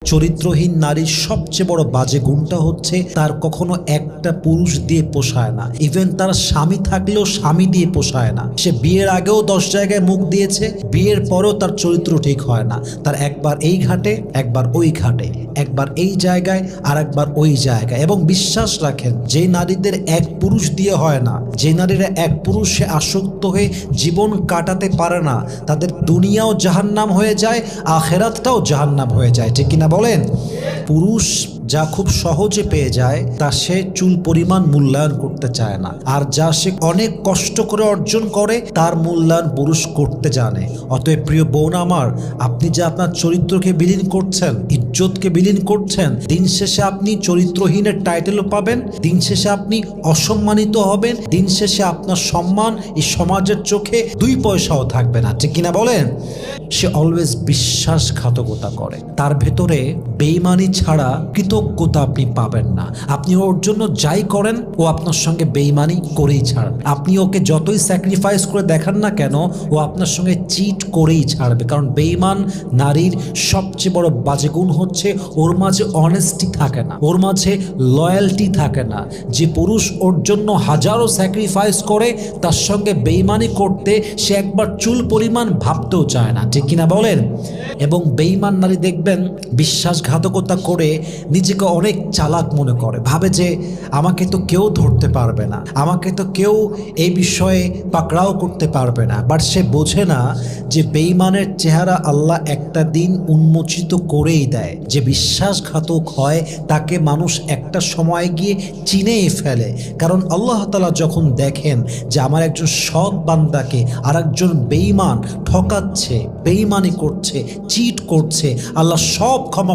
চরিত্রহীন নারীর সবচেয়ে বড় বাজে গুণটা হচ্ছে তার কখনো একটা পুরুষ দিয়ে পোষায় না। ইভেন তার স্বামী থাকলেও স্বামী দিয়ে পোষায় না। সে বিয়ের আগেও 10 জায়গায় মুখ দিয়েছে, বিয়ের পরেও তার চরিত্র ঠিক হয় না। তার একবার এই ঘাটে, একবার ওই ঘাটে, একবার এই জায়গায় আর একবার ওই জায়গায়। এবং বিশ্বাস রাখেন, যে নারীদের এক পুরুষ দিয়ে হয় না, যে নারীরা এক পুরুষে আসক্ত হয়ে জীবন কাটাতে পারে না, তাদের দুনিয়াও জাহান্নাম হয়ে যায়, আখেরাতটাও জাহান্নাম হয়ে যায়। ঠিক কিনা বলেন? পুরুষ যা খুব সহজে পেয়ে যায় তা সে চুল পরিমাণ মূল্যায়ন করতে চায় না, আর যা সে অনেক কষ্ট করে অর্জন করে তার মূল্যায়ন পুরুষ করতে জানে। অতএব প্রিয় বোন আমার, আপনি যে আপনার চরিত্রকে বিলীন করছেন, ইজ্জতকে বিলীন করছেন, দিন শেষে আপনি চরিত্রহীনের টাইটেলও পাবেন, দিন শেষে আপনি অসম্মানিত হবেন, দিন শেষে আপনার সম্মান এই সমাজের চোখে 2 পয়সাও থাকবে না। ঠিক কিনা বলেন? সে অলওয়েজ বিশ্বাসঘাতকতা করে, তার ভেতরে বেঈমানি ছাড়া কৃতজ্ঞতা আপনি পাবেন না। আপনি ওর জন্য যাই করেন ও আপনার সঙ্গে বেঈমানি করেই ছাড়বে। আপনি ওকে যতই স্যাক্রিফাইস করে দেখান না কেন, ও আপনার সঙ্গে চিট করেই ছাড়বে। কারণ বেঈমান নারীর সবচেয়ে বড় বাজে গুণ হচ্ছে ওর মাঝে অনেস্টি থাকে না, ওর মাঝে লয়্যালটি থাকে না। যে পুরুষ ওর জন্য হাজারো স্যাক্রিফাইস করে, তার সঙ্গে বেঈমানি করতে সে একবার চুল পরিমাণ ভাবতেও চায় না। ঠিক কিনা বলেন? এবং বেঈমান নারী দেখবেন বিশ্বাসঘাতকতা করে নিজেকে অনেক চালাক মনে করে, ভাবে যে আমাকে তো কেউ ধরতে পারবে না, আমাকে তো কেউ এই বিষয়ে পাকড়াও করতে পারবে না। বাট সে বোঝে না যে বেঈমানের চেহারা আল্লাহ একটা দিন উন্মোচিত করেই দেয়। যে বিশ্বাসঘাতক হয় তাকে মানুষ একটা সময় গিয়ে চিনেই ফেলে। কারণ আল্লাহ তাআলা যখন দেখেন যে আমার একজন সৎ বান্দাকে আর একজন বেঈমান ঠকাচ্ছে, বেঈমানি করছে, চিট করছে, আল্লাহ সব ক্ষমা